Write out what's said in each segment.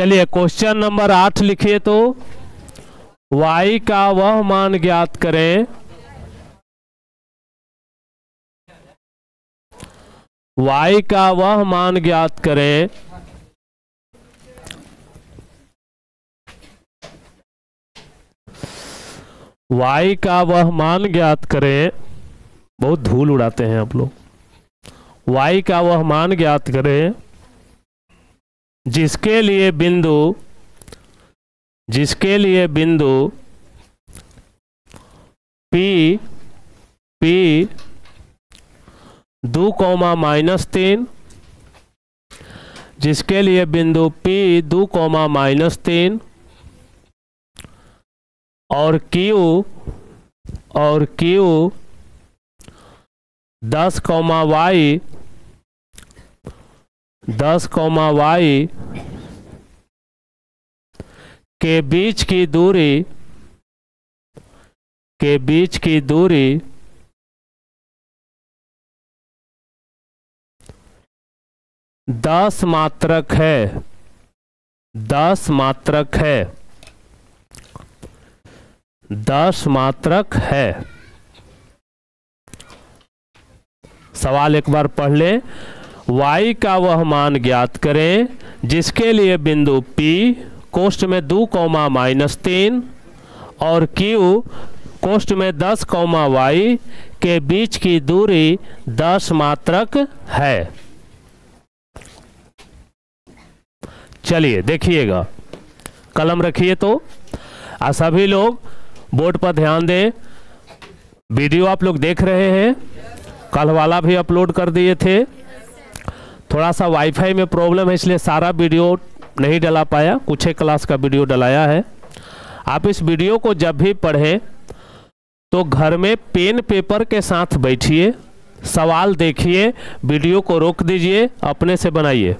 चलिए question number 8 लिखिए तो y का वह मान ज्ञात करें y का वह मान ज्ञात करें y का वह मान ज्ञात करें। बहुत धूल उड़ाते हैं आप लोग। y का वह मान ज्ञात करें जिसके लिए बिंदु P 2,-3, जिसके लिए बिंदु P 2,-3 और Q 10,y के बीच की दूरी 10 मात्रक है। 10 मात्रक है। सवाल एक बार पढ़ लें। y का वह मान ज्ञात करें जिसके लिए बिंदु P कोष्ठ में 2,-3 और Q कोष्ठ में 10,y के बीच की दूरी 10 मात्रक है। चलिए देखिएगा, कलम रखिए तो सभी लोग बोर्ड पर ध्यान दें। वीडियो आप लोग देख रहे हैं, कल वाला भी अपलोड कर दिए थे। थोड़ा सा वाईफाई में प्रॉब्लम है इसलिए सारा वीडियो नहीं डला पाया, कुछ एक क्लास का वीडियो डलाया है। आप इस वीडियो को जब भी पढ़ें तो घर में पेन पेपर के साथ बैठिए, सवाल देखिए, वीडियो को रोक दीजिए, अपने से बनाइए,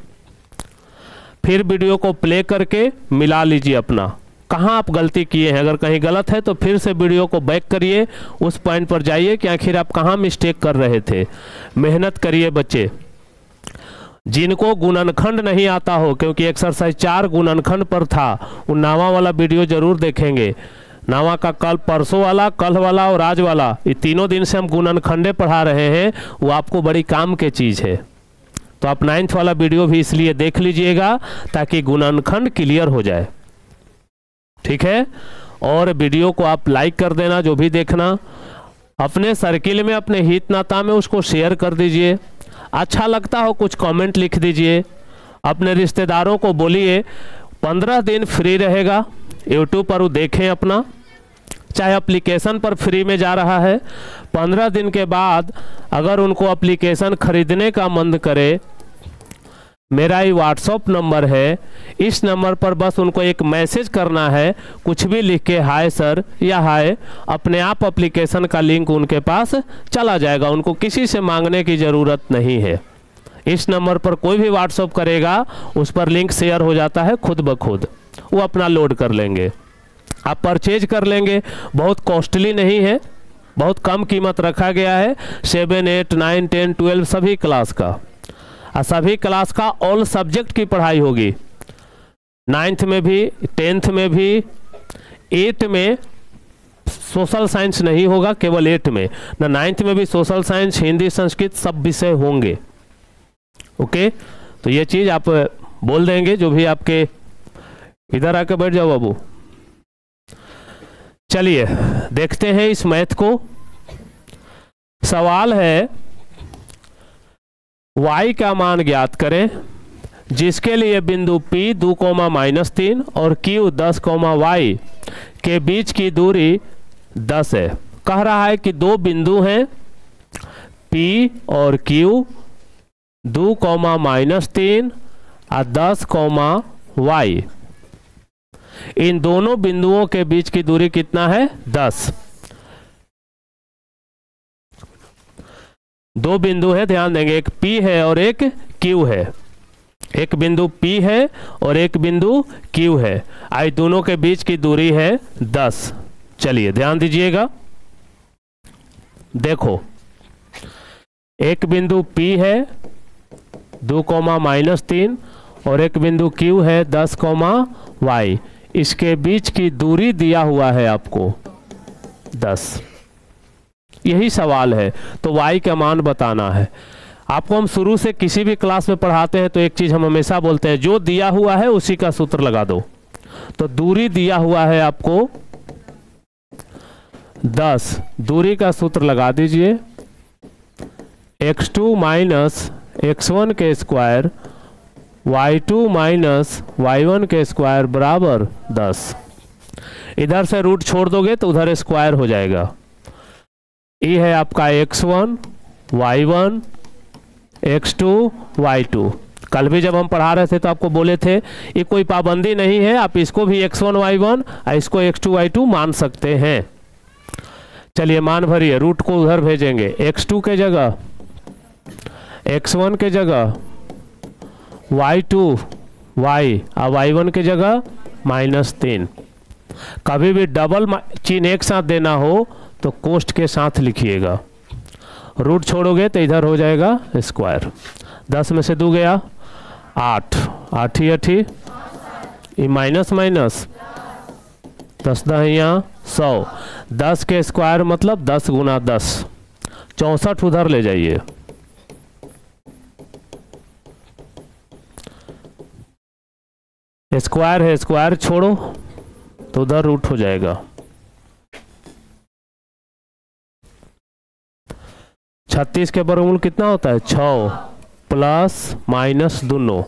फिर वीडियो को प्ले करके मिला लीजिए अपना कहाँ आप गलती किए हैं। अगर कहीं गलत है तो फिर से वीडियो को बैक करिए, उस पॉइंट पर जाइए कि आखिर आप कहाँ मिस्टेक कर रहे थे। मेहनत करिए बच्चे। जिनको गुणनखंड नहीं आता हो, क्योंकि एक्सरसाइज 4 गुणनखंड पर था, वो नावा वाला वीडियो जरूर देखेंगे। नावा का कल परसों वाला, कल वाला और आज वाला, ये तीनों दिन से हम गुणनखंडे पढ़ा रहे हैं, वो आपको बड़ी काम की चीज़ है। तो आप 9th वाला वीडियो भी इसलिए देख लीजिएगा ताकि गुणनखंड क्लियर हो जाए, ठीक है। और वीडियो को आप लाइक कर देना, जो भी देखना, अपने सर्किल में, अपने हित नाता में उसको शेयर कर दीजिए। अच्छा लगता हो कुछ कमेंट लिख दीजिए, अपने रिश्तेदारों को बोलिए। 15 दिन फ्री रहेगा यूट्यूब पर, वो देखें अपना, चाहे एप्लीकेशन पर फ्री में जा रहा है। 15 दिन के बाद अगर उनको एप्लीकेशन खरीदने का मन करे, मेरा ही व्हाट्सअप नंबर है, इस नंबर पर बस उनको एक मैसेज करना है, कुछ भी लिख के हाय सर या हाय, अपने आप एप्लीकेशन का लिंक उनके पास चला जाएगा, उनको किसी से मांगने की ज़रूरत नहीं है। इस नंबर पर कोई भी व्हाट्सअप करेगा, उस पर लिंक शेयर हो जाता है खुद ब खुद, वो अपना लोड कर लेंगे, आप परचेज कर लेंगे। बहुत कॉस्टली नहीं है, बहुत कम कीमत रखा गया है। 7, 8, 9, 10, 12 सभी क्लास का, सभी क्लास का ऑल सब्जेक्ट की पढ़ाई होगी। 9th में भी, 10th में भी, 8 में सोशल साइंस नहीं होगा, केवल 8 में ना। 9th में भी सोशल साइंस, हिंदी, संस्कृत सब विषय होंगे। ओके, तो ये चीज़ आप बोल देंगे, जो भी आपके। इधर आके बैठ जाओ बाबू। चलिए देखते हैं इस मैथ को। सवाल है y का मान ज्ञात करें जिसके लिए बिंदु P 2,-3 और Q 10,y के बीच की दूरी 10 है। कह रहा है कि दो बिंदु हैं P और Q, 2,-3 और 10,y। इन दोनों बिंदुओं के बीच की दूरी कितना है? 10। दो बिंदु है, ध्यान देंगे, एक P है और एक Q है। एक बिंदु P है और एक बिंदु Q है। आई दोनों के बीच की दूरी है 10। चलिए ध्यान दीजिएगा, देखो एक बिंदु P है 2,-3 और एक बिंदु Q है 10, y। इसके बीच की दूरी दिया हुआ है आपको 10। यही सवाल है, तो y का मान बताना है आपको। हम शुरू से किसी भी क्लास में पढ़ाते हैं तो एक चीज हम हमेशा बोलते हैं, जो दिया हुआ है उसी का सूत्र लगा दो। तो दूरी दिया हुआ है आपको 10, दूरी का सूत्र लगा दीजिए, x2 माइनस x1 के स्क्वायर y2 माइनस y1 के स्क्वायर बराबर 10। इधर से रूट छोड़ दोगे तो उधर स्क्वायर हो जाएगा। ये है आपका x1 y1 x2 y2। कल भी जब हम पढ़ा रहे थे तो आपको बोले थे ये कोई पाबंदी नहीं है, आप इसको भी x1 y1 और इसको x2 y2 मान सकते हैं। चलिए मान भरिए, रूट को उधर भेजेंगे, x2 के जगह x1 के जगह y2 y और y1 के जगह -3। कभी भी डबल चिन्ह एक साथ देना हो तो कोष्ठ के साथ लिखिएगा, रूट छोड़ोगे तो इधर हो जाएगा स्क्वायर। 10 में से 2 गया 8, 8 ही 8 ये माइनस माइनस 10 यहाँ 100। 10 के स्क्वायर मतलब 10 गुना 10, 64 उधर ले जाइए। स्क्वायर है, स्क्वायर छोड़ो तो उधर रूट हो जाएगा। 36 के वर्गमूल कितना होता है 6 प्लस माइनस दोनों।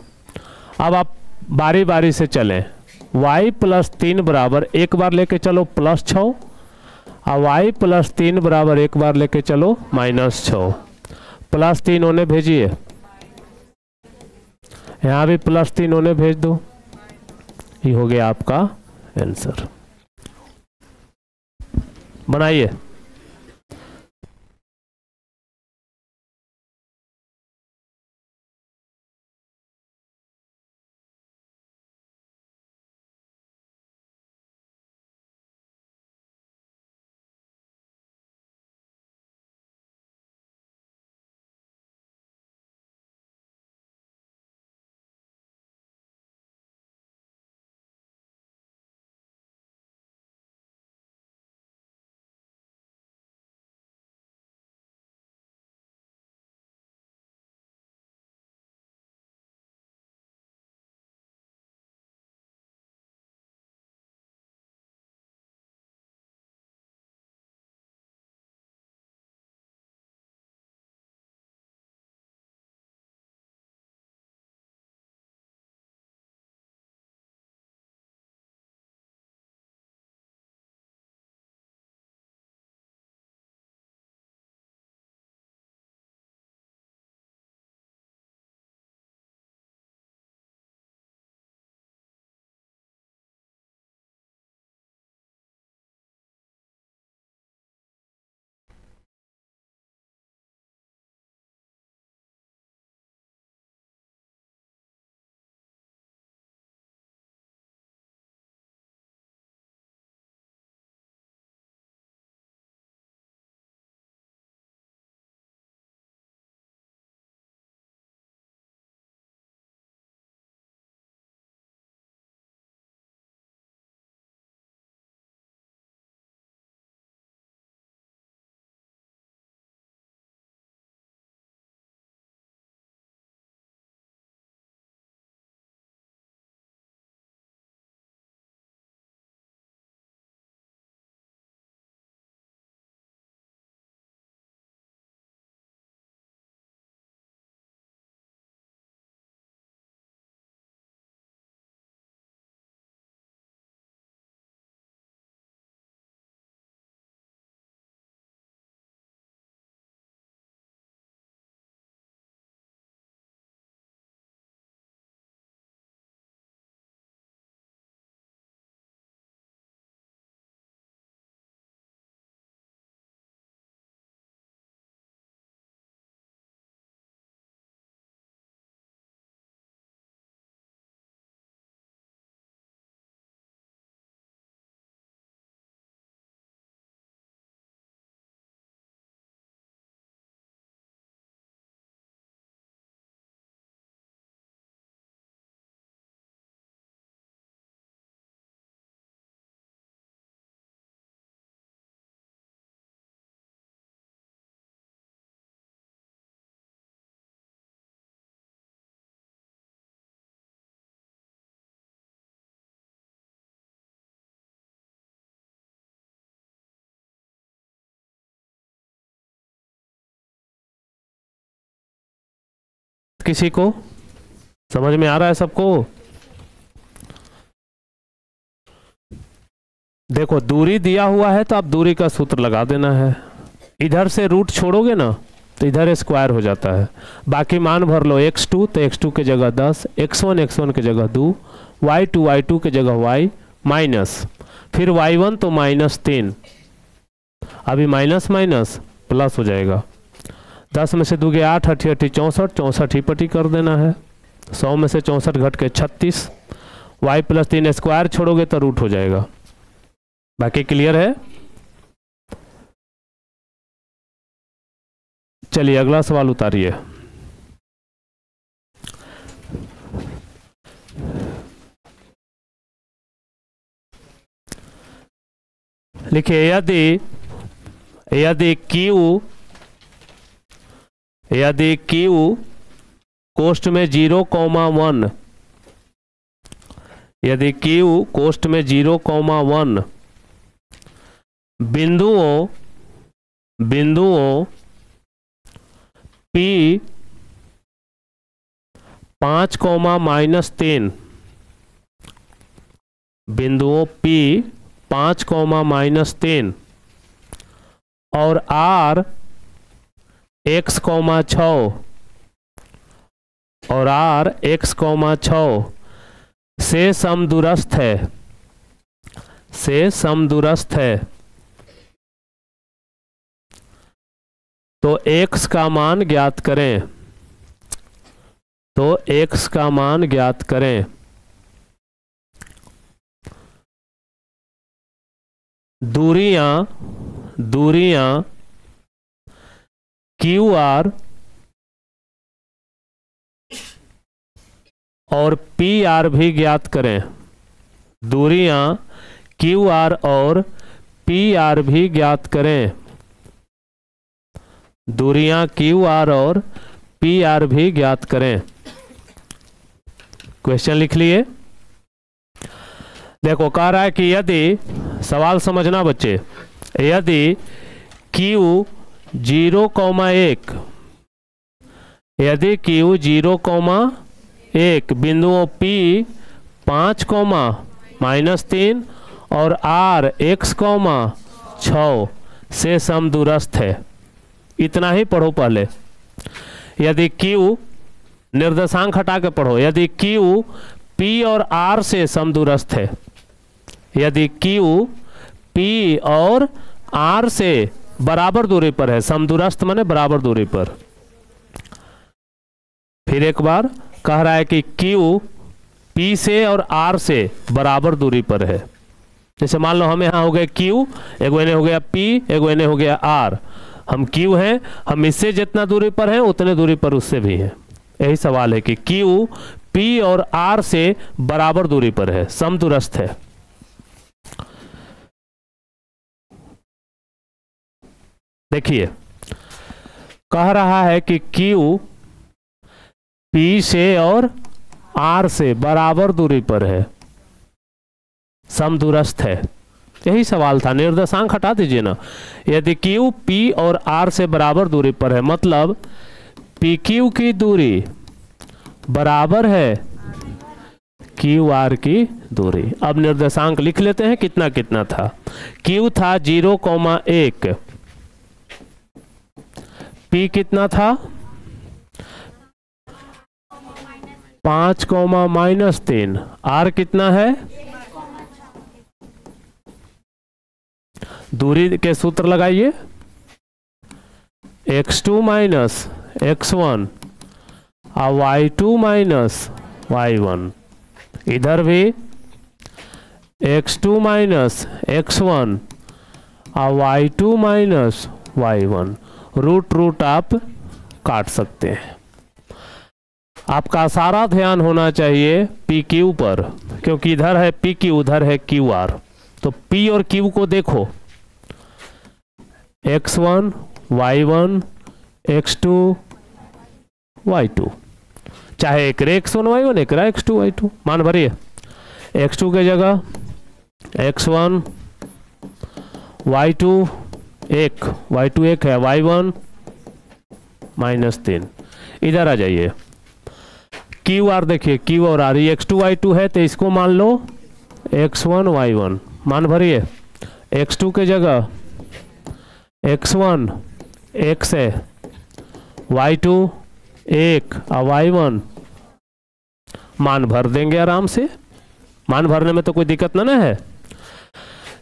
अब आप बारी बारी से चलें, y प्लस 3 बराबर एक बार लेके चलो +6 और y प्लस 3 बराबर एक बार लेके चलो -6। +3 होने भेजिए, यहाँ भी +3 होने भेज दो, ये हो गया आपका आंसर। बनाइए। किसी को समझ में आ रहा है सबको? देखो दूरी दिया हुआ है तो आप दूरी का सूत्र लगा देना है। इधर से रूट छोड़ोगे ना तो इधर स्क्वायर हो जाता है। बाकी मान भर लो x2 तो x2 के जगह 10, x1 के जगह 2, y2 के जगह y माइनस, फिर y1 तो -3, अभी माइनस माइनस प्लस हो जाएगा। 10 में से 2 के 8, 8 64, 64 ही पट्टी कर देना है। 100 में से 64 घट के 36, y + 3 स्क्वायर छोड़ोगे तो रूट हो जाएगा। बाकी क्लियर है? चलिए अगला सवाल उतारिए। लिखिए यदि Q कोष्ठ में 0,1, यदि Q कोष्ठ में 0,1 बिंदुओं P 5, -3, बिंदुओं P 5, -3 और R x, 6 और R x, 6 से समदूरस्थ है, तो x का मान ज्ञात करें। दूरियां QR और PR भी ज्ञात करें। दूरियां QR और PR भी ज्ञात करें। दूरियां QR और PR भी ज्ञात करें। क्वेश्चन लिख लिए। देखो कह रहा है कि यदि, सवाल समझना बच्चे, यदि Q 0,1, यदि Q 0,1 बिंदुओं P 5, -3 और R x, 6 से समदूरस्थ है। इतना ही पढ़ो पहले। यदि Q, निर्देशांक हटा के पढ़ो, यदि Q P और R से समदूरस्थ है, यदि Q P और R से बराबर दूरी पर है, समदूरस्थ माने बराबर दूरी पर। फिर एक बार कह रहा है कि Q P से और R से बराबर दूरी पर है। जैसे मान लो हम यहाँ हो गए Q, एक महीने हो गया P, एक महीने हो गया R। हम Q हैं, हम इससे जितना दूरी पर हैं उतने दूरी पर उससे भी हैं। यही सवाल है कि Q P और R से बराबर दूरी पर है, समदूरस्थ है। देखिए कह रहा है कि Q P से और R से बराबर दूरी पर है, समदूरस्थ है। यही सवाल था, निर्देशांक हटा दीजिए ना। यदि Q P और R से बराबर दूरी पर है, मतलब PQ की दूरी बराबर है QR की दूरी। अब निर्देशांक लिख लेते हैं, कितना कितना था। Q था 0,1, P कितना था 5, -3, R कितना है, दूरी के सूत्र लगाइए, x2 - x1 और y2 - y1। इधर भी x2 - x1 और y2 - y1। रूट आप काट सकते हैं। आपका सारा ध्यान होना चाहिए PQ पर, क्योंकि इधर है PQ, उधर है QR। तो P और Q को देखो, x1 y1 x2 y2, चाहे एक x1 y1 एक x2 y2। मान भरिए, x2 के जगह x1 y2 1, y2 1 है, y1 -3। इधर आ जाइए, क्यू आर देखिए, क्यू और आर, ये x2 y2 है तो इसको मान लो x1 y1, मान भरिए। x2 के जगह x1 x है, y2 1 और y1 मान भर देंगे आराम से। मान भरने में तो कोई दिक्कत ना है।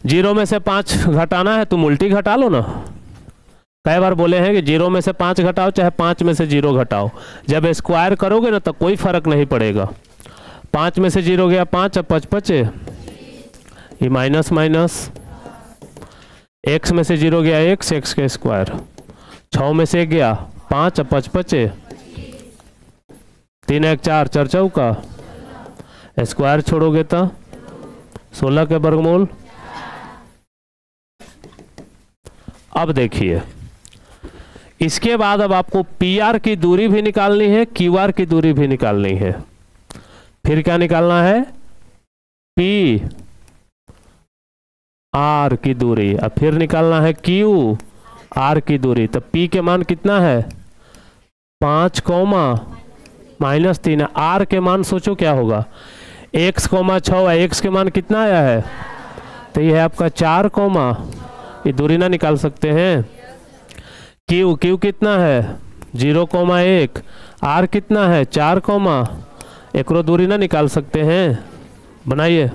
0 में से 5 घटाना है तो उल्टी घटा लो ना। कई बार बोले हैं कि 0 में से 5 घटाओ चाहे 5 में से 0 घटाओ, जब स्क्वायर करोगे ना तो कोई फर्क नहीं पड़ेगा। 5 में से 0 गया 5, अब 5 बचे, ये माइनस माइनस, x में से 0 गया x का स्क्वायर, 6 में से 1 गया 5, अब 5 बचे, 3 1 4 4 चौका, स्क्वायर छोड़ोगे तो 16 के वर्गमूल। अब देखिए इसके बाद अब आपको पी आर की दूरी भी निकालनी है, क्यू आर की दूरी भी निकालनी है। फिर क्या निकालना है, पी आर की दूरी, अब फिर निकालना है क्यू आर की दूरी। तो पी के मान कितना है 5 कोमा -3, आर के मान सोचो क्या होगा, x कोमा 6 है, x के मान कितना आया है, तो ये है आपका 4 कोमा, ये दूरी ना निकाल सकते हैं। क्यू कितना है 0,1, आर कितना है 4 कोमा, एक दूरी ना निकाल सकते हैं, बनाइए।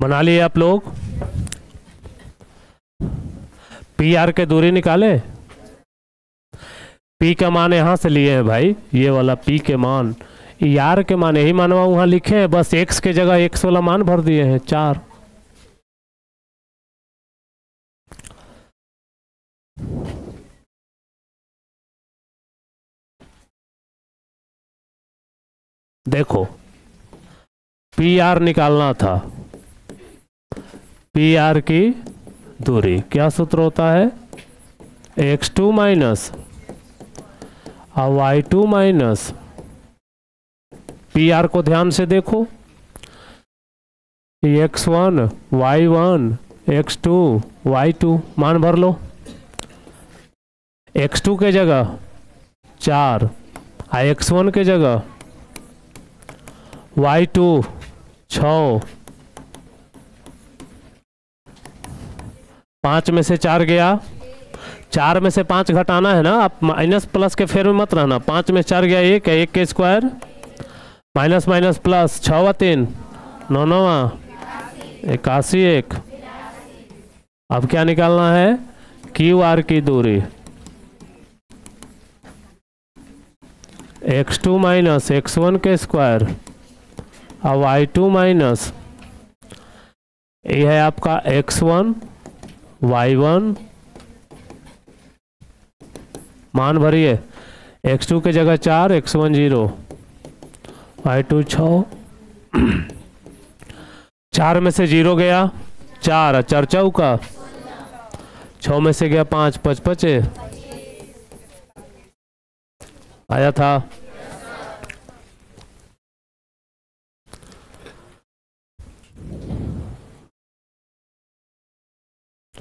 बना लिए आप लोग। पी आर के दूरी निकाले। पी का मान यहां से लिए हैं भाई, ये वाला पी के मान, आर के मान यही मानवा वहां लिखे हैं, बस एक्स के जगह एक्स वाला मान भर दिए हैं 4। देखो पी आर निकालना था, पी आर की दूरी क्या सूत्र होता है, x2 माइनस और y2 माइनस, पी आर को ध्यान से देखो, x1 y1 x2 y2 मान भर लो। x2 के जगह 4 और x1 के जगह y2 6, 5 में से 4 गया, 4 में से 5 घटाना है ना, आप माइनस प्लस के फेर में मत रहना। 5 में 4 गया 1 है, 1 के स्क्वायर माइनस माइनस प्लस 6 3 9 9 81 1। अब क्या निकालना है, क्यू आर की दूरी, x2 माइनस x1 के स्क्वायर और y2 माइनस, ये है आपका x1 y1, मान भरिए, x2 के जगह 4 x1 0 y2 6, 4 में से 0 गया 4 4 चौका, 6 में से गया 5 5 5 आया था।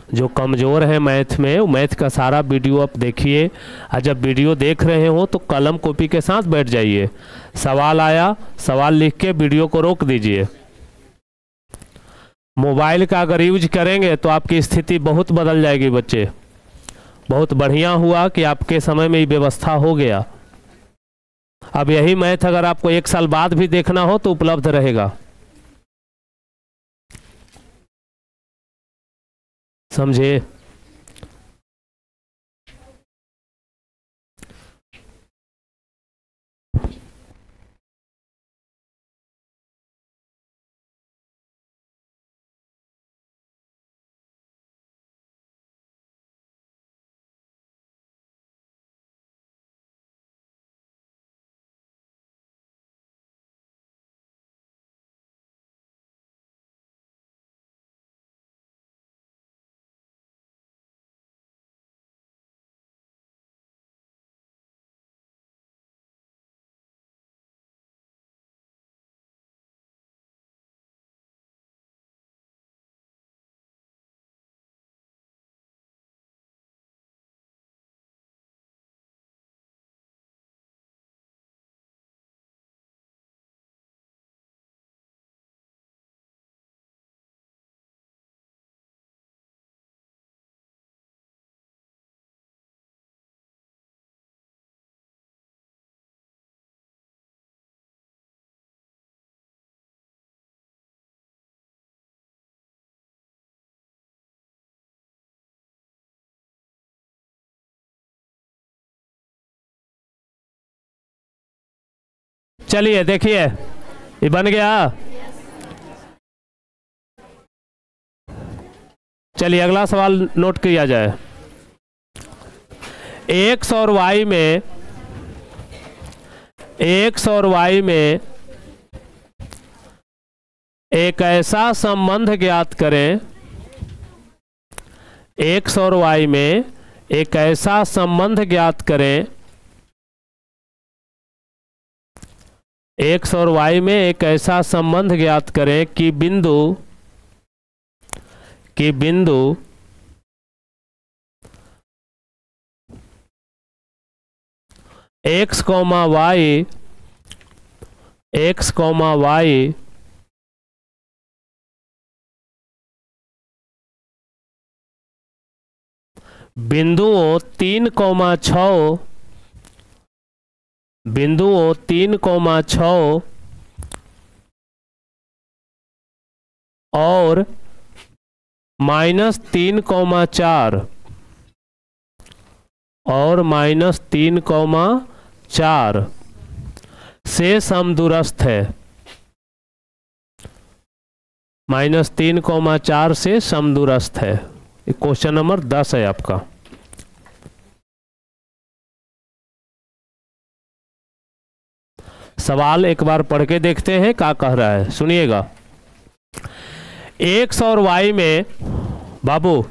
जो कमज़ोर है मैथ में, मैथ का सारा वीडियो आप देखिए, और जब वीडियो देख रहे हो तो कलम कॉपी के साथ बैठ जाइए। सवाल आया, सवाल लिख के वीडियो को रोक दीजिए। मोबाइल का अगर यूज करेंगे तो आपकी स्थिति बहुत बदल जाएगी बच्चे। बहुत बढ़िया हुआ कि आपके समय में ये व्यवस्था हो गया। अब यही मैथ अगर आपको 1 साल बाद भी देखना हो तो उपलब्ध रहेगा, समझे। चलिए देखिए, ये बन गया। चलिए अगला सवाल नोट किया जाए। एक्स और वाई में, एक्स और वाई में एक ऐसा संबंध ज्ञात करें, एक्स और वाई में एक ऐसा संबंध ज्ञात करें, एक्स और वाई में एक ऐसा संबंध ज्ञात करें कि बिंदु X comma Y, X comma Y बिंदुओं 3,6, बिंदुओं 3,6 और -3,4 और -3,4 से समदूरस्थ है। -3,4 से समदूरस्थ है। क्वेश्चन नंबर 10 है आपका। सवाल एक बार पढ़ के देखते हैं क्या कह रहा है, सुनिएगा। एक्स और वाई में, बाबू,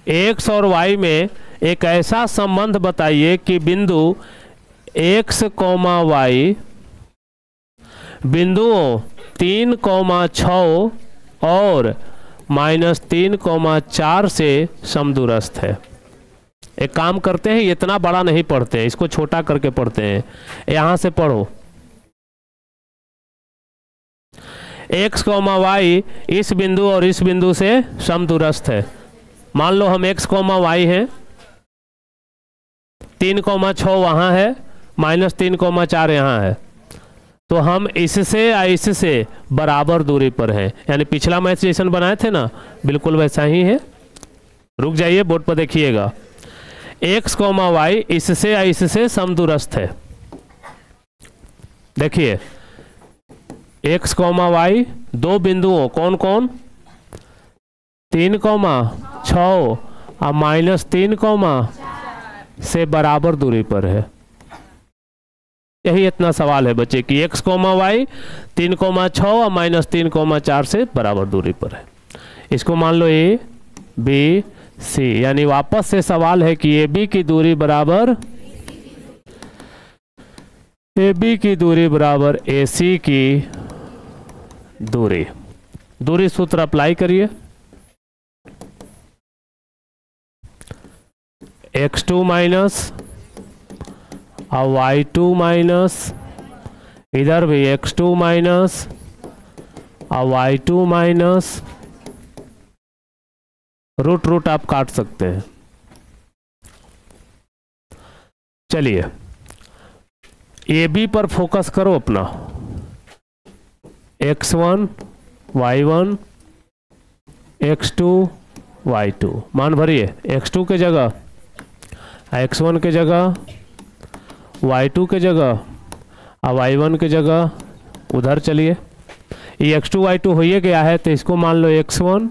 एक्स और वाई में एक ऐसा संबंध बताइए कि बिंदु एक्स कॉमा वाई बिंदुओं 3,6 और -3,4 से समदूरस्थ है। एक काम करते हैं, इतना बड़ा नहीं पढ़ते हैं, इसको छोटा करके पढ़ते हैं। यहां से पढ़ो, एक्स कॉमा वाई इस बिंदु और इस बिंदु से समदूरस्थ है। मान लो हम एक्स कॉमा वाई है, 3,6 वहां है, -3,4 यहाँ है, तो हम इससे या इससे बराबर दूरी पर हैं। यानी पिछला मैथ जैसन बनाए थे ना, बिल्कुल वैसा ही है। रुक जाइए, बोर्ड पर देखिएगा। एक्स कॉमा वाई इससे या इससे समदूरस्थ है। देखिए, एक्स कॉमा वाई दो बिंदुओं कौन कौन, 3,6 और -3, से बराबर दूरी पर है। यही इतना सवाल है बच्चे कि एक्स कॉमा वाई 3,6 और -3,4 से बराबर दूरी पर है। इसको मान लो ए बी सी, यानी वापस से सवाल है कि ए बी की दूरी बराबर ए सी की दूरी सूत्र अप्लाई करिए। x2 माइनस और y2 माइनस, इधर भी x2 माइनस और y2 माइनस, रूट आप काट सकते हैं। चलिए ए बी पर फोकस करो अपना। x1 y1 x2 y2 मान भरिए। x2 के जगह x1 के जगह, y2 के जगह और y1 के जगह उधर चलिए। ये x2 y2 हो ही गया है, तो इसको मान लो x1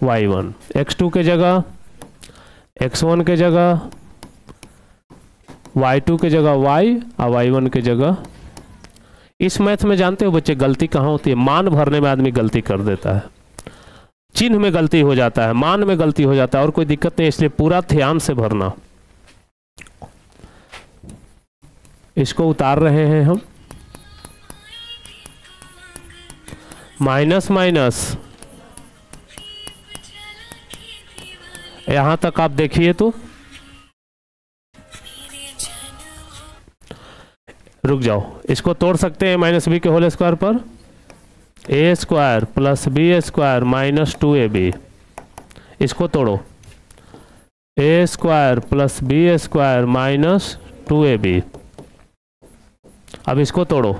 y1, x2 के जगह x1 के जगह, y2 के जगह y और y1 के जगह। इस मैथ में जानते हो बच्चे गलती कहाँ होती है? मान भरने में आदमी गलती कर देता है, चिन्ह में गलती हो जाता है, मान में गलती हो जाता है, और कोई दिक्कत नहीं, इसलिए पूरा ध्यान से भरना। इसको उतार रहे हैं हम, माइनस माइनस यहां तक आप देखिए तो, रुक जाओ, इसको तोड़ सकते हैं -b के होल स्क्वायर पर, a square plus b square -2ab। इसको तोड़ो, a square plus b square -2ab। अब इसको तोड़ो,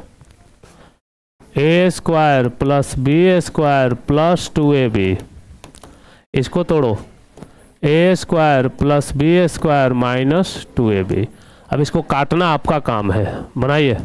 a square plus b square plus 2ab। इसको तोड़ो, a square plus b square -2ab। अब इसको काटना आपका काम है, बनाइए।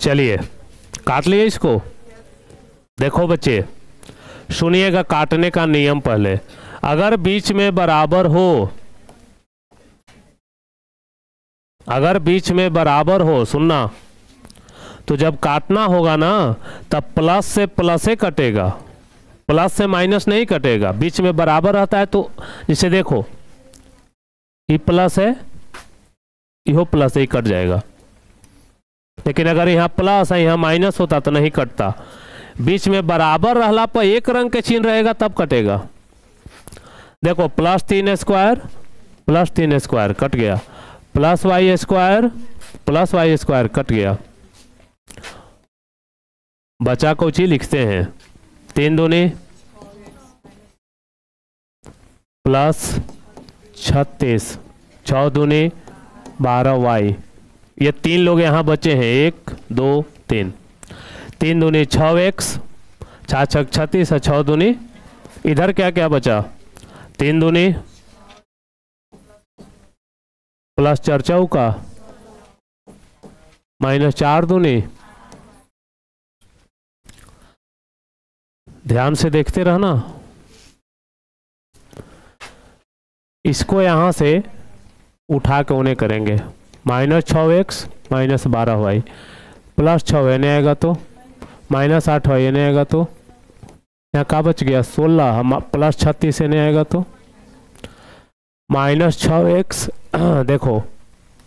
चलिए काट लिए इसको। देखो बच्चे सुनिएगा काटने का नियम पहले। अगर बीच में बराबर हो, अगर बीच में बराबर हो, सुनना, तो जब काटना होगा ना तब प्लस से प्लस ही कटेगा, प्लस से माइनस नहीं कटेगा। बीच में बराबर रहता है तो जिसे देखो ये प्लस है, यो प्लस ही कट जाएगा। लेकिन अगर यहाँ प्लस है यहाँ माइनस होता तो नहीं कटता। बीच में बराबर रहला पर एक रंग के चिन्ह रहेगा तब कटेगा। देखो प्लस 3 स्क्वायर कट गया, प्लस वाई स्क्वायर कट गया। बचा कुछ ही लिखते हैं, 3 दूनी प्लस 36, 6 दूनी 12 वाई। ये 3 लोग यहाँ बचे हैं, 1 2 3, 3 दूनी 6x, 6 6 36 है, 6 दूनी इधर क्या क्या बचा, 3 दूनी प्लस 4 चौका माइनस 4 दूनी। ध्यान से देखते रहना। इसको यहां से उठा के उन्हें करेंगे, minus 6x minus 12y plus 6 नहीं आएगा तो माइनस 8y नहीं आएगा तो यहाँ क्या बच गया 16, हम प्लस 36 नहीं आएगा तो माइनस 6x। देखो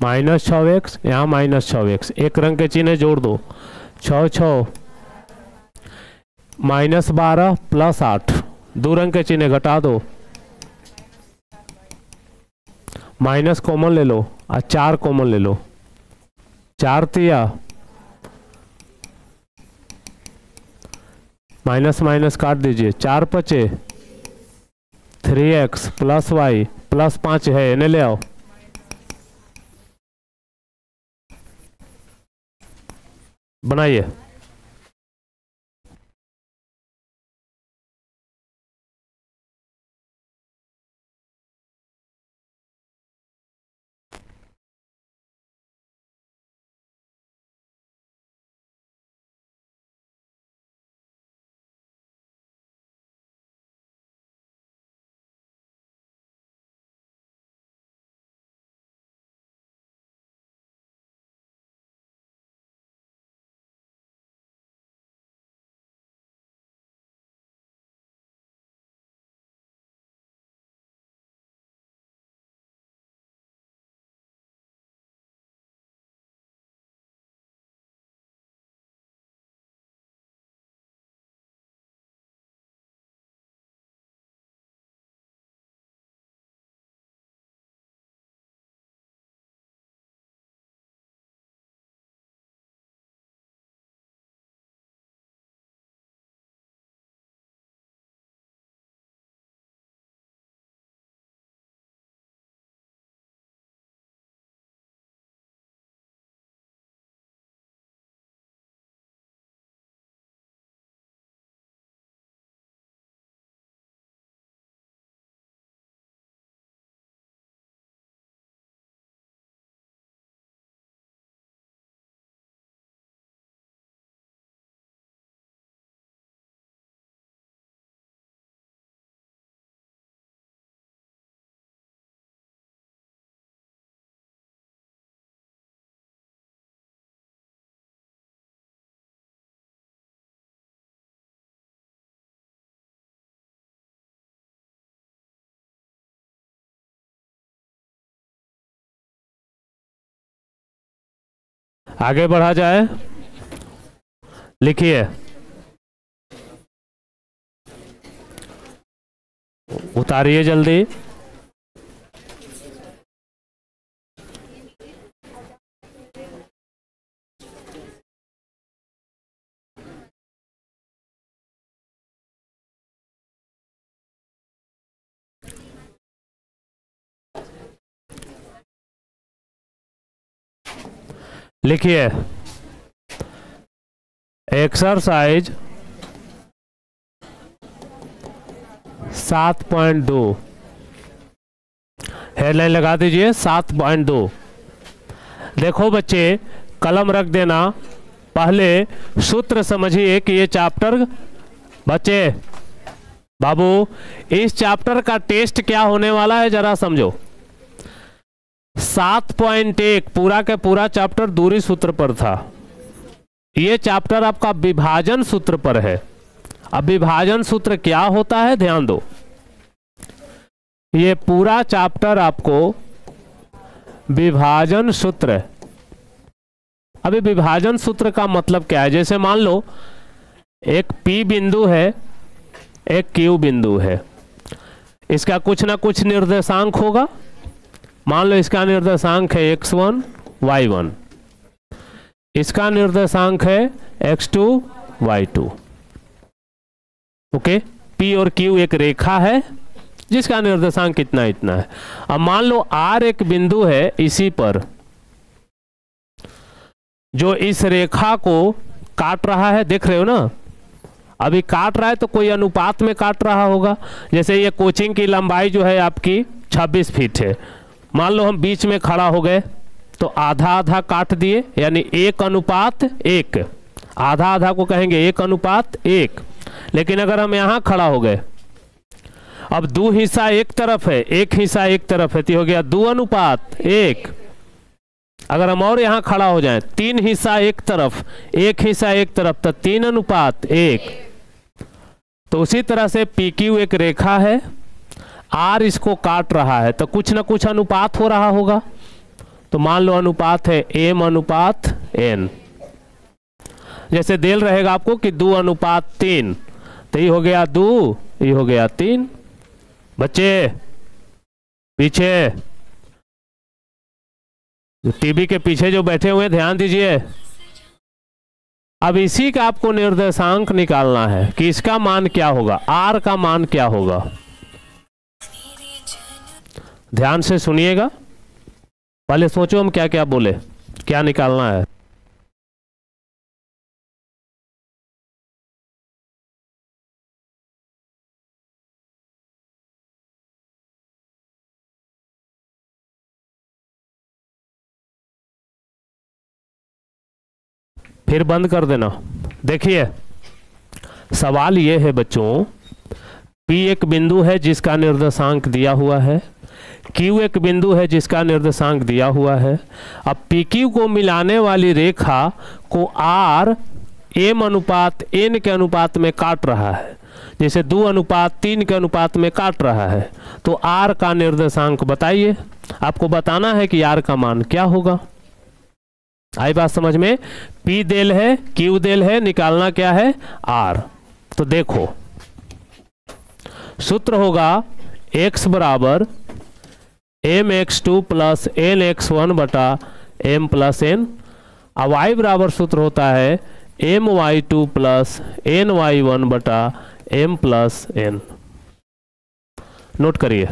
माइनस 6x यहाँ माइनस 6x, एक रंग के चिन्ह जोड़ दो, 6 6 माइनस 12 प्लस 8, 2 रंग के चिन्ह घटा दो, माइनस कॉमन ले लो और 4 कॉमन ले लो, 4 तिया माइनस माइनस काट दीजिए, 4 पचे 3x प्लस वाई प्लस 5 है, इन्हें ले आओ। बनाइए। आगे बढ़ा जाए, लिखिए उतारिए जल्दी। लिखिए एक्सरसाइज 7.2, हेडलाइन लगा दीजिए 7.2। देखो बच्चे कलम रख देना, पहले सूत्र समझिए कि ये चैप्टर, बच्चे बाबू, इस चैप्टर का टेस्ट क्या होने वाला है जरा समझो। 7.1 पूरा का पूरा चैप्टर दूरी सूत्र पर था। ये चैप्टर आपका विभाजन सूत्र पर है। अब विभाजन सूत्र क्या होता है ध्यान दो। ये पूरा चैप्टर आपको विभाजन सूत्र, अभी विभाजन सूत्र का मतलब क्या है? जैसे मान लो एक P बिंदु है, एक Q बिंदु है, इसका कुछ ना कुछ निर्देशांक होगा। मान लो इसका निर्देशांक है x1 y1, इसका निर्देशांक है x2 y2। ओके, P और Q एक रेखा है जिसका निर्देशांक इतना इतना है। अब मान लो R एक बिंदु है इसी पर, जो इस रेखा को काट रहा है, देख रहे हो ना? अभी काट रहा है तो कोई अनुपात में काट रहा होगा। जैसे ये कोचिंग की लंबाई जो है आपकी 26 फीट है, मान लो हम बीच में खड़ा हो गए तो आधा आधा काट दिए, यानी 1:1। आधा आधा को कहेंगे 1:1। लेकिन अगर हम यहाँ खड़ा हो गए, अब 2 हिस्सा एक तरफ है, 1 हिस्सा एक तरफ है, तो हो गया 2:1। अगर हम और यहां खड़ा हो जाएं, 3 हिस्सा एक तरफ, 1 हिस्सा एक तरफ, तो 3:1। तो उसी तरह से PQ एक रेखा है, R इसको काट रहा है, तो कुछ ना कुछ अनुपात हो रहा होगा। तो मान लो अनुपात है M/N। जैसे देल रहेगा आपको कि 2:3, तो ये हो गया 2, ये हो गया 3। बच्चे पीछे, टीवी के पीछे जो बैठे हुए ध्यान दीजिए। अब इसी का आपको निर्देशांक निकालना है कि इसका मान क्या होगा, R का मान क्या होगा। ध्यान से सुनिएगा, पहले सोचो हम क्या क्या बोले, क्या निकालना है। फिर बंद कर देना। देखिए सवाल ये है बच्चों, P एक बिंदु है जिसका निर्देशांक दिया हुआ है, Q एक बिंदु है जिसका निर्देशांक दिया हुआ है। अब PQ को मिलाने वाली रेखा को R M/N के अनुपात में काट रहा है, जैसे 2:3 के अनुपात में काट रहा है। तो R का निर्देशांक बताइए, आपको बताना है कि R का मान क्या होगा। आई बात समझ में? P देल है, Q देल है, निकालना क्या है, R। तो देखो सूत्र होगा x बराबर mx2 प्लस nx1 बटा m प्लस n। अब y बराबर सूत्र होता है my2 प्लस ny1 बटा m प्लस n। नोट करिए।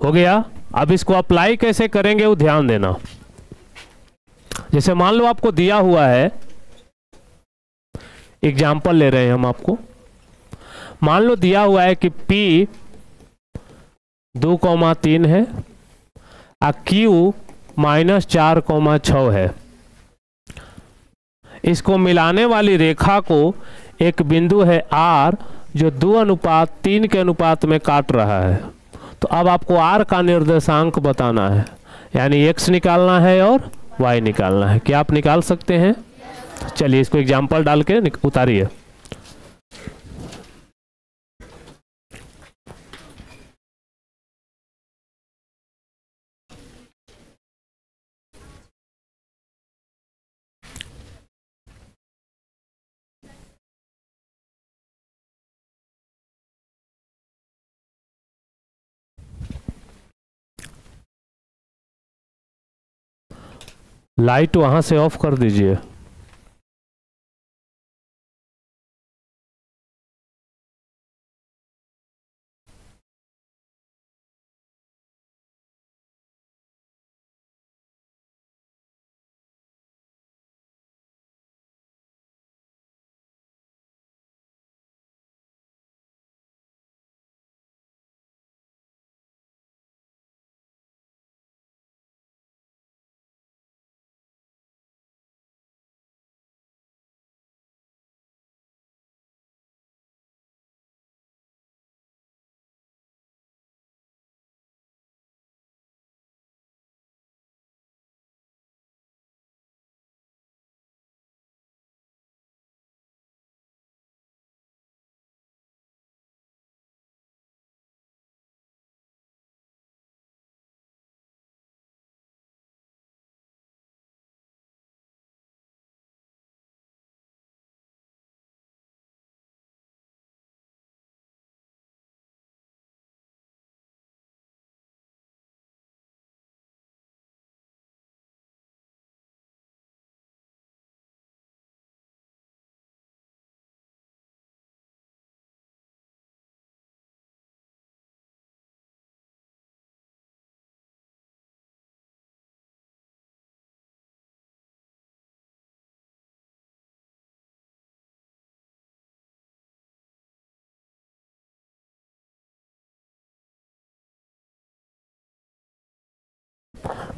हो गया। अब इसको अप्लाई कैसे करेंगे वो ध्यान देना। जैसे मान लो आपको दिया हुआ है, एग्जाम्पल ले रहे हैं हम आपको, मान लो दिया हुआ है कि P 2,3 है और Q -4,6 है। इसको मिलाने वाली रेखा को एक बिंदु है R जो 2:3 के अनुपात में काट रहा है। तो अब आपको R का निर्देशांक बताना है, यानी X निकालना है और Y निकालना है। क्या आप निकाल सकते हैं? चलिए इसको एग्जाम्पल डाल के उतारिए। लाइट वहां से ऑफ कर दीजिए।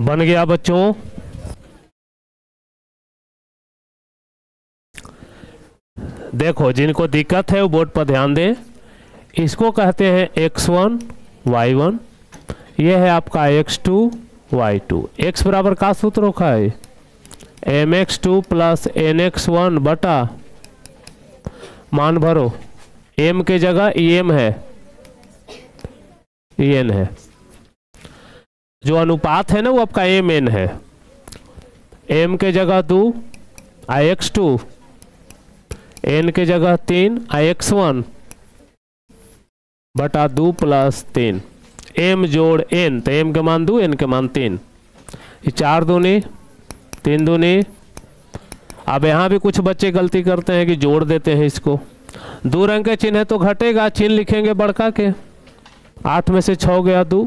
बन गया बच्चों? देखो जिनको दिक्कत है वो बोर्ड पर ध्यान दें। इसको कहते हैं x1 y1, ये है आपका x2 y2। x बराबर का सूत्र रखा है mx2 प्लस nx1 बटा, मान भरो, m के जगह em है, en है, जो अनुपात है ना वो आपका mn है। m के जगह 2 x2, n के जगह 3 x1 बटा 2 प्लस 3, m जोड़ n, तो m के मान 2 n के मान 3, 4 दूनी 3 दूनी। अब यहाँ भी कुछ बच्चे गलती करते हैं कि जोड़ देते हैं इसको, 2 रंग के चिन्ह है तो घटेगा, चिन्ह लिखेंगे बड़का के, 8 में से 6 गया 2।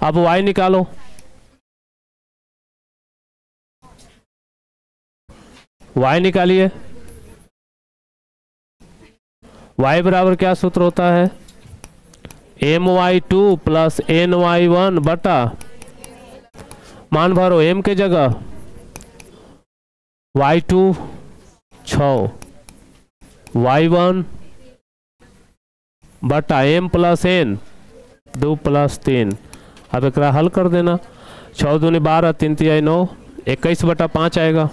अब y निकालो, y निकालिए। y बराबर क्या सूत्र होता है my2 प्लस ny1 बटा, मान भरो, m के जगह y2 6, y1 बटा m प्लस n 2 प्लस 3। अब एक हल कर देना, 6 दूनी 12, 3 तिहाई 9, 21 बटा 5 आएगा।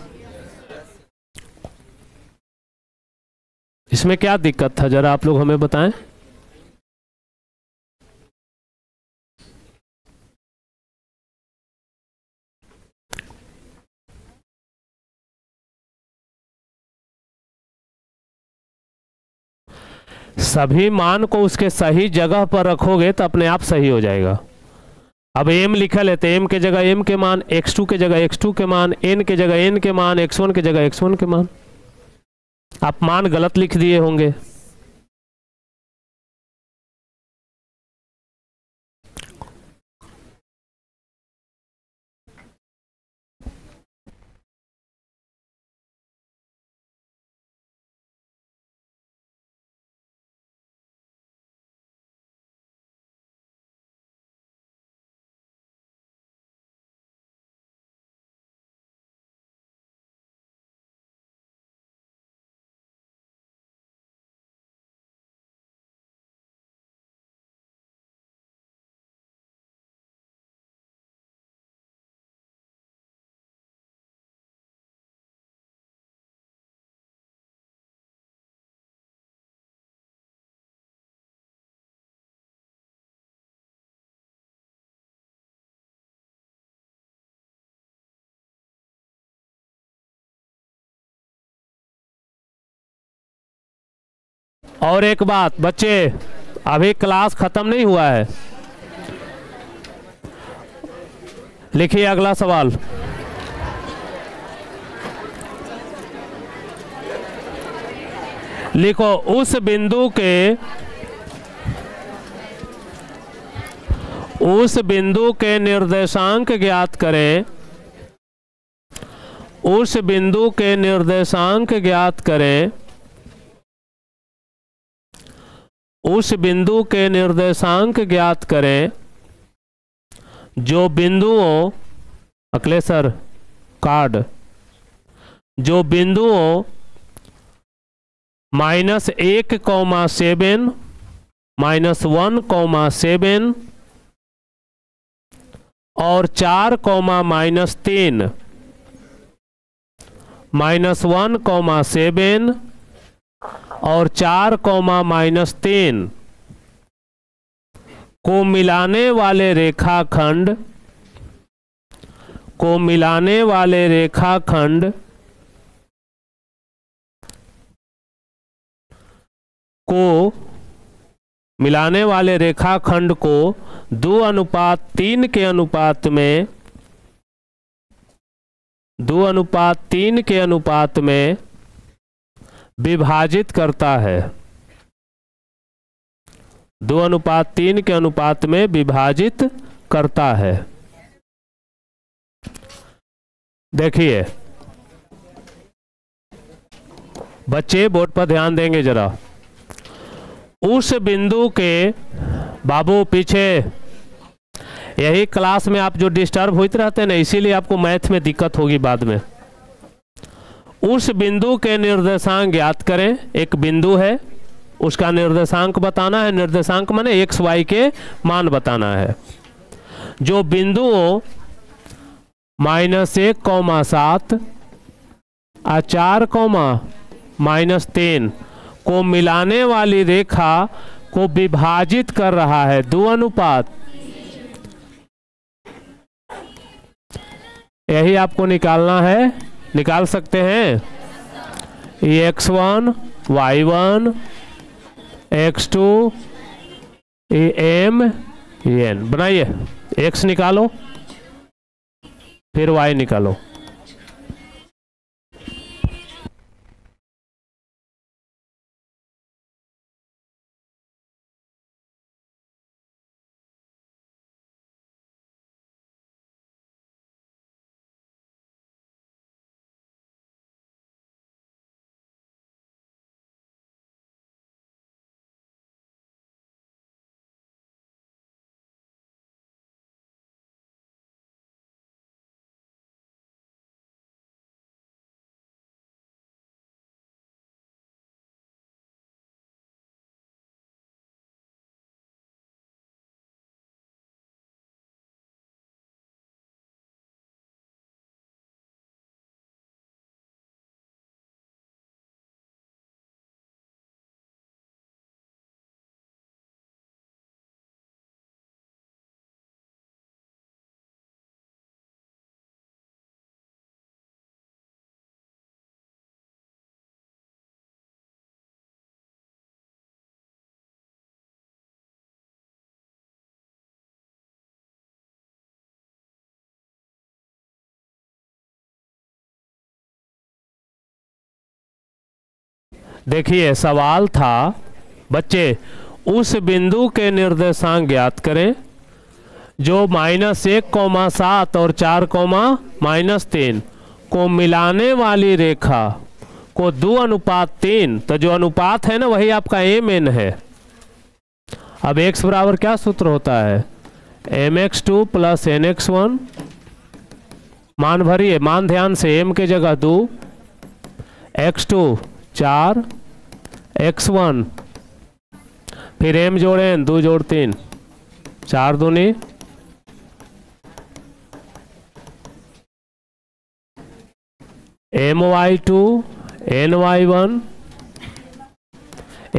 इसमें क्या दिक्कत था जरा आप लोग हमें बताएं। सभी मान को उसके सही जगह पर रखोगे तो अपने आप सही हो जाएगा। अब m लिखा लेते, m के जगह m के मान, x2 के जगह x2 के मान, n के जगह n के मान, x1 के जगह x1 के मान। आप मान गलत लिख दिए होंगे। और एक बात बच्चे, अभी क्लास खत्म नहीं हुआ है। लिखिए अगला सवाल। लिखो, उस बिंदु के निर्देशांक ज्ञात करें। उस बिंदु के निर्देशांक ज्ञात करें। उस बिंदु के निर्देशांक ज्ञात करें जो बिंदुओं, अखिलेश सर कार्ड, जो बिंदुओं -1, 7, -1, 7 और 4, -3, -1, 7 और 4, -3 को मिलाने वाले रेखाखंड को मिलाने वाले रेखाखंड को 2:3 के अनुपात में 2:3 के अनुपात में विभाजित करता है। 2:3 के अनुपात में विभाजित करता है। देखिए बच्चे, बोर्ड पर ध्यान देंगे जरा। उस बिंदु के, बाबू पीछे, यही क्लास में आप जो डिस्टर्ब होते रहते हैं ना, इसीलिए आपको मैथ में दिक्कत होगी बाद में। उस बिंदु के निर्देशांक ज्ञात करें। एक बिंदु है, उसका निर्देशांक बताना है। निर्देशांक माने एक्स वाई के मान बताना है। जो बिंदुओं -1, 7 और 4, -3 को मिलाने वाली रेखा को विभाजित कर रहा है। 2:3। यही आपको निकालना है। निकाल सकते हैं। x1, y1, x2, m, n बनाइए। x निकालो, फिर y निकालो। देखिए सवाल था बच्चे, उस बिंदु के निर्देशांक ज्ञात करें जो -1, 7 और 4, -3 को मिलाने वाली रेखा को 2:3, तो जो अनुपात है ना वही आपका mn है। अब x बराबर क्या सूत्र होता है? mx2 + nx1। मान भरिए, मान ध्यान से। m के जगह 2, x2 4, x1 फिर m जोड़ें 2 जोड़ 3, 4 दूनी my2 ny1,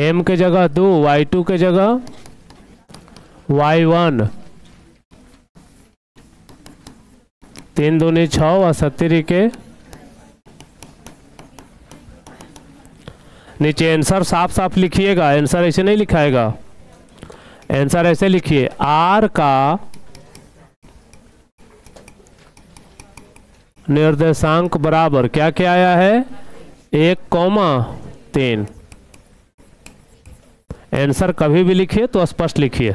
m के जगह 2, y2 के जगह y1, 3 दूनी 6 और 70 के। नीचे आंसर साफ साफ लिखिएगा, आंसर ऐसे नहीं लिखाएगा, आंसर ऐसे लिखिए आर का निर्देशांक बराबर क्या क्या आया है 1,3। आंसर कभी भी लिखिए तो स्पष्ट लिखिए।